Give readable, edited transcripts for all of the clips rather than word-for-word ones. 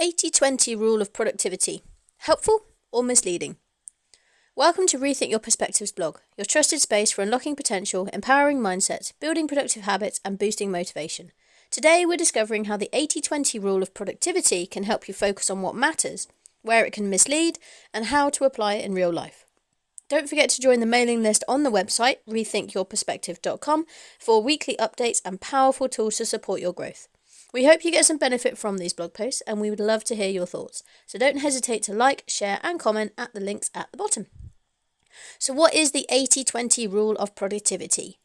80-20 rule of productivity. Helpful or misleading? Welcome to Rethink Your Perspectives blog, your trusted space for unlocking potential, empowering mindsets, building productive habits, and boosting motivation. Today we're discovering how the 80-20 rule of productivity can help you focus on what matters, where it can mislead, and how to apply it in real life. Don't forget to join the mailing list on the website, rethinkyourperspective.com, for weekly updates and powerful tools to support your growth. We hope you get some benefit from these blog posts, and we would love to hear your thoughts. So don't hesitate to like, share, and comment at the links at the bottom. So what is the 80-20 rule of productivity?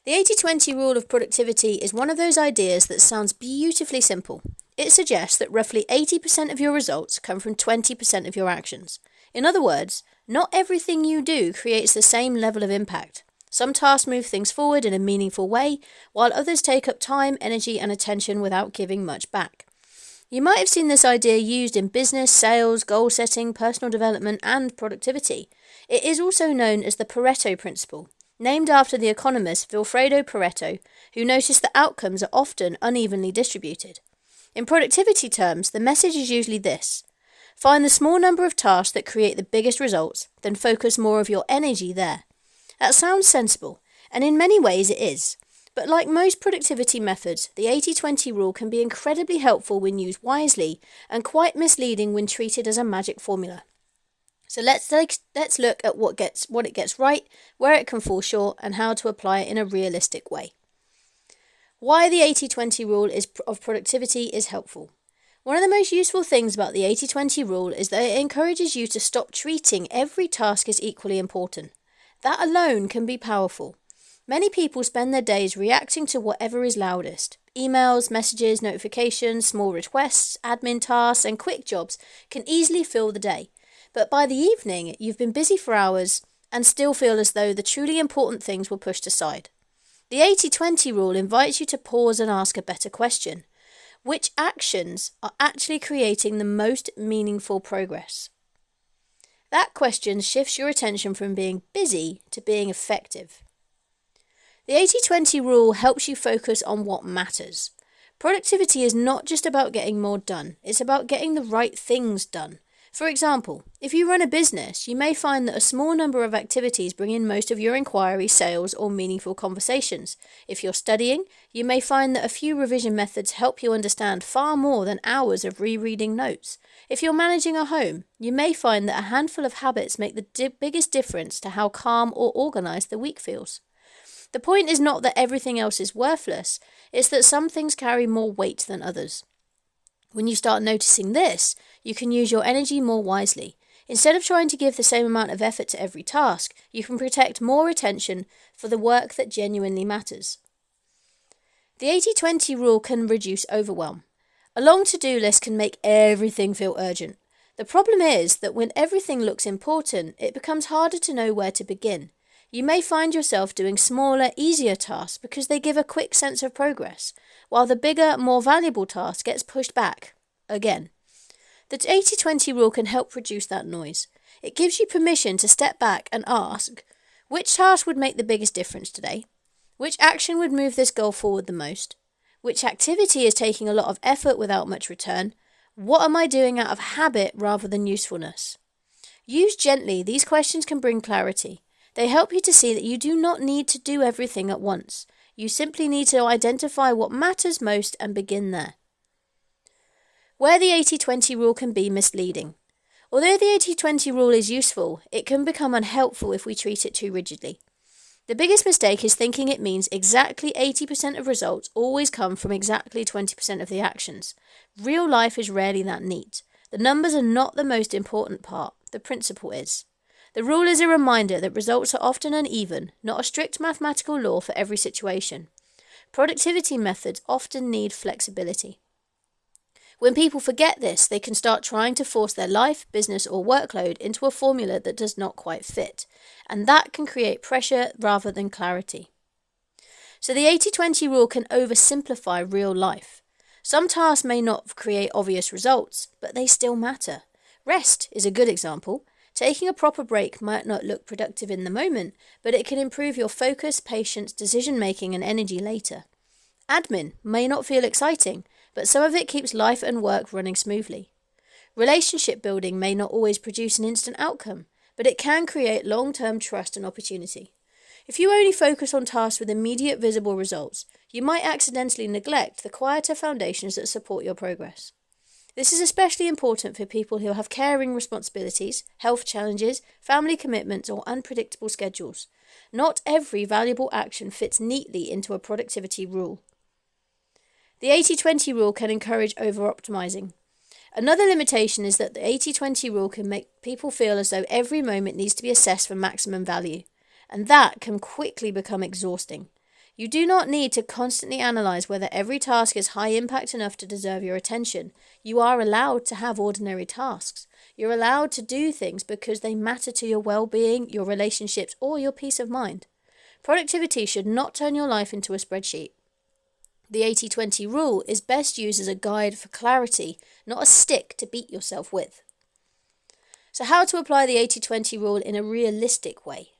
The 80-20 rule of productivity is one of those ideas that sounds beautifully simple. It suggests that roughly 80% of your results come from 20% of your actions. In other words, not everything you do creates the same level of impact. Some tasks move things forward in a meaningful way, while others take up time, energy, and attention without giving much back. You might have seen this idea used in business, sales, goal setting, personal development, and productivity. It is also known as the Pareto principle, named after the economist Vilfredo Pareto, who noticed that outcomes are often unevenly distributed. In productivity terms, the message is usually this: find the small number of tasks that create the biggest results, then focus more of your energy there. That sounds sensible, and in many ways it is. But like most productivity methods, the 80-20 rule can be incredibly helpful when used wisely and quite misleading when treated as a magic formula. So let's look at what it gets right, where it can fall short, and how to apply it in a realistic way. Why the 80-20 rule of productivity is helpful. One of the most useful things about the 80-20 rule is that it encourages you to stop treating every task as equally important. That alone can be powerful. Many people spend their days reacting to whatever is loudest. Emails, messages, notifications, small requests, admin tasks, and quick jobs can easily fill the day. But by the evening, you've been busy for hours and still feel as though the truly important things were pushed aside. The 80-20 rule invites you to pause and ask a better question. Which actions are actually creating the most meaningful progress? That question shifts your attention from being busy to being effective. The 80-20 rule helps you focus on what matters. Productivity is not just about getting more done, it's about getting the right things done. For example, if you run a business, you may find that a small number of activities bring in most of your inquiries, sales, or meaningful conversations. If you're studying, you may find that a few revision methods help you understand far more than hours of rereading notes. If you're managing a home, you may find that a handful of habits make the biggest difference to how calm or organized the week feels. The point is not that everything else is worthless, it's that some things carry more weight than others. When you start noticing this, you can use your energy more wisely. Instead of trying to give the same amount of effort to every task, you can protect more attention for the work that genuinely matters. The 80-20 rule can reduce overwhelm. A long to-do list can make everything feel urgent. The problem is that when everything looks important, it becomes harder to know where to begin. You may find yourself doing smaller, easier tasks because they give a quick sense of progress, while the bigger, more valuable task gets pushed back again. The 80-20 rule can help reduce that noise. It gives you permission to step back and ask, which task would make the biggest difference today? Which action would move this goal forward the most? Which activity is taking a lot of effort without much return? What am I doing out of habit rather than usefulness? Used gently, these questions can bring clarity. They help you to see that you do not need to do everything at once. You simply need to identify what matters most and begin there. Where the 80-20 rule can be misleading. Although the 80-20 rule is useful, it can become unhelpful if we treat it too rigidly. The biggest mistake is thinking it means exactly 80% of results always come from exactly 20% of the actions. Real life is rarely that neat. The numbers are not the most important part, the principle is. The rule is a reminder that results are often uneven, not a strict mathematical law for every situation. Productivity methods often need flexibility. When people forget this, they can start trying to force their life, business, or workload into a formula that does not quite fit, and that can create pressure rather than clarity. So the 80-20 rule can oversimplify real life. Some tasks may not create obvious results, but they still matter. Rest is a good example. Taking a proper break might not look productive in the moment, but it can improve your focus, patience, decision-making, and energy later. Admin may not feel exciting, but some of it keeps life and work running smoothly. Relationship building may not always produce an instant outcome, but it can create long-term trust and opportunity. If you only focus on tasks with immediate visible results, you might accidentally neglect the quieter foundations that support your progress. This is especially important for people who have caring responsibilities, health challenges, family commitments, or unpredictable schedules. Not every valuable action fits neatly into a productivity rule. The 80-20 rule can encourage over-optimizing. Another limitation is that the 80-20 rule can make people feel as though every moment needs to be assessed for maximum value, and that can quickly become exhausting. You do not need to constantly analyze whether every task is high impact enough to deserve your attention. You are allowed to have ordinary tasks. You're allowed to do things because they matter to your well-being, your relationships, or your peace of mind. Productivity should not turn your life into a spreadsheet. The 80-20 rule is best used as a guide for clarity, not a stick to beat yourself with. So how to apply the 80-20 rule in a realistic way?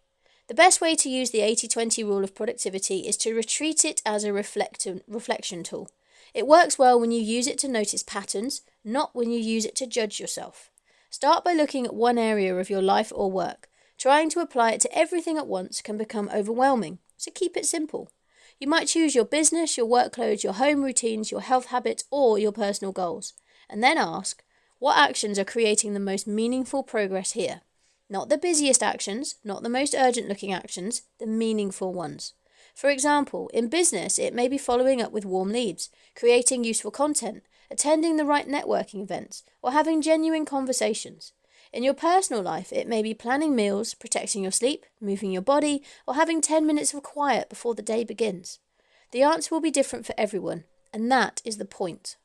The best way to use the 80-20 rule of productivity is to treat it as a reflection tool. It works well when you use it to notice patterns, not when you use it to judge yourself. Start by looking at one area of your life or work. Trying to apply it to everything at once can become overwhelming, so keep it simple. You might choose your business, your workload, your home routines, your health habits, or your personal goals, and then ask, what actions are creating the most meaningful progress here? Not the busiest actions, not the most urgent-looking actions, the meaningful ones. For example, in business, it may be following up with warm leads, creating useful content, attending the right networking events, or having genuine conversations. In your personal life, it may be planning meals, protecting your sleep, moving your body, or having 10 minutes of quiet before the day begins. The answer will be different for everyone, and that is the point.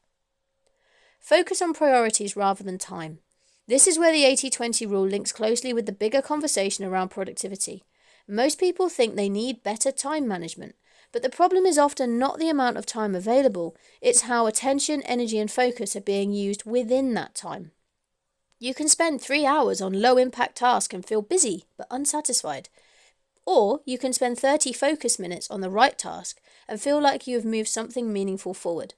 Focus on priorities rather than time. This is where the 80-20 rule links closely with the bigger conversation around productivity. Most people think they need better time management, but the problem is often not the amount of time available, it's how attention, energy, and focus are being used within that time. You can spend 3 hours on low-impact tasks and feel busy but unsatisfied. Or you can spend 30 focus minutes on the right task and feel like you have moved something meaningful forward.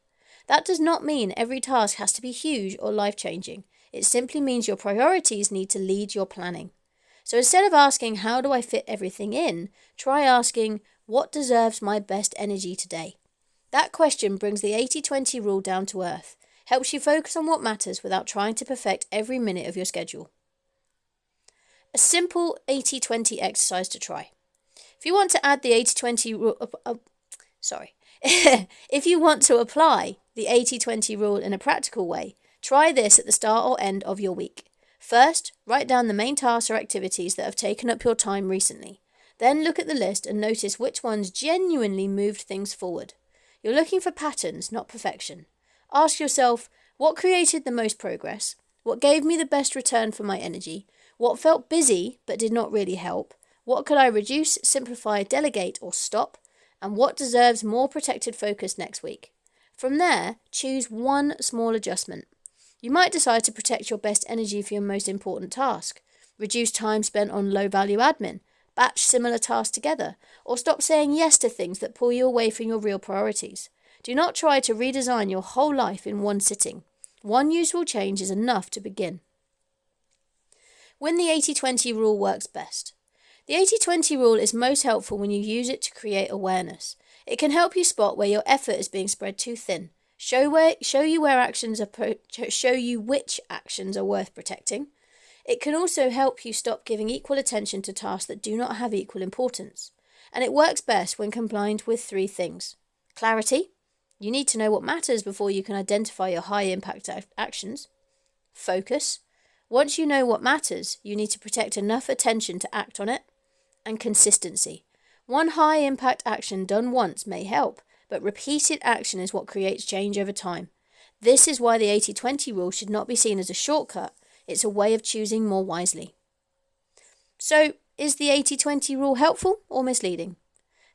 That does not mean every task has to be huge or life-changing. It simply means your priorities need to lead your planning. So instead of asking, how do I fit everything in, try asking, what deserves my best energy today? That question brings the 80-20 rule down to earth, helps you focus on what matters without trying to perfect every minute of your schedule. A simple 80-20 exercise to try. If you want to add the 80-20 rule, if you want to apply the 80-20 rule in a practical way, try this at the start or end of your week. First, write down the main tasks or activities that have taken up your time recently. Then look at the list and notice which ones genuinely moved things forward. You're looking for patterns, not perfection. Ask yourself, what created the most progress? What gave me the best return for my energy? What felt busy but did not really help? What could I reduce, simplify, delegate, or stop? And what deserves more protected focus next week? From there, choose one small adjustment. You might decide to protect your best energy for your most important task, reduce time spent on low-value admin, batch similar tasks together, or stop saying yes to things that pull you away from your real priorities. Do not try to redesign your whole life in one sitting. One useful change is enough to begin. When the 80-20 rule works best. The 80-20 rule is most helpful when you use it to create awareness. It can help you spot where your effort is being spread too thin. Show you which actions are worth protecting. It can also help you stop giving equal attention to tasks that do not have equal importance. And it works best when combined with 3 things. Clarity. You need to know what matters before you can identify your high-impact actions. Focus. Once you know what matters, you need to protect enough attention to act on it. And consistency. One high-impact action done once may help, but repeated action is what creates change over time. This is why the 80-20 rule should not be seen as a shortcut. It's a way of choosing more wisely. So, is the 80-20 rule helpful or misleading?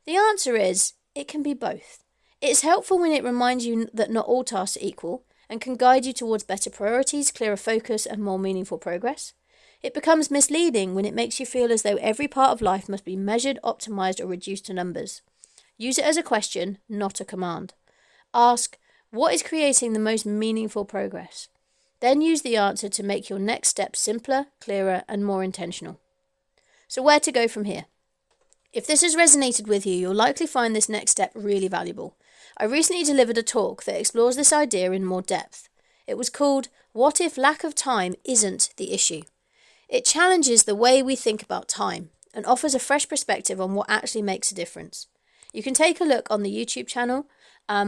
The answer is, it can be both. It's helpful when it reminds you that not all tasks are equal and can guide you towards better priorities, clearer focus, and more meaningful progress. It becomes misleading when it makes you feel as though every part of life must be measured, optimized, or reduced to numbers. Use it as a question, not a command. Ask, what is creating the most meaningful progress? Then use the answer to make your next step simpler, clearer, and more intentional. So where to go from here? If this has resonated with you, you'll likely find this next step really valuable. I recently delivered a talk that explores this idea in more depth. It was called, "What if lack of time isn't the issue?" It challenges the way we think about time and offers a fresh perspective on what actually makes a difference. You can take a look on the YouTube channel,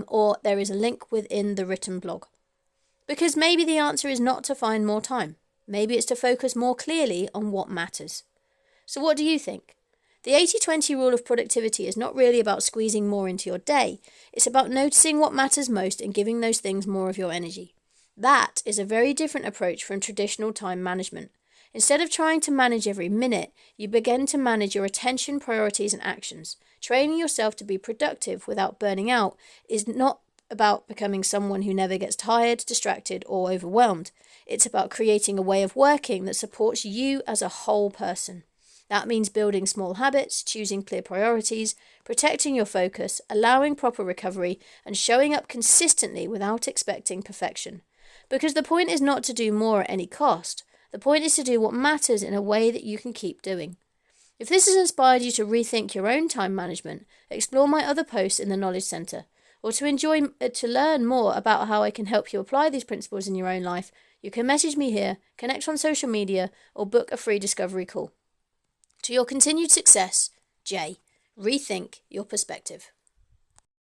or there is a link within the written blog. Because maybe the answer is not to find more time. Maybe it's to focus more clearly on what matters. So what do you think? The 80-20 rule of productivity is not really about squeezing more into your day. It's about noticing what matters most and giving those things more of your energy. That is a very different approach from traditional time management. Instead of trying to manage every minute, you begin to manage your attention, priorities, and actions. Training yourself to be productive without burning out is not about becoming someone who never gets tired, distracted, or overwhelmed. It's about creating a way of working that supports you as a whole person. That means building small habits, choosing clear priorities, protecting your focus, allowing proper recovery, and showing up consistently without expecting perfection. Because the point is not to do more at any cost. The point is to do what matters in a way that you can keep doing. If this has inspired you to rethink your own time management, explore my other posts in the Knowledge Centre, or to learn more about how I can help you apply these principles in your own life, you can message me here, connect on social media, or book a free discovery call. To your continued success, Jay, rethink your perspective.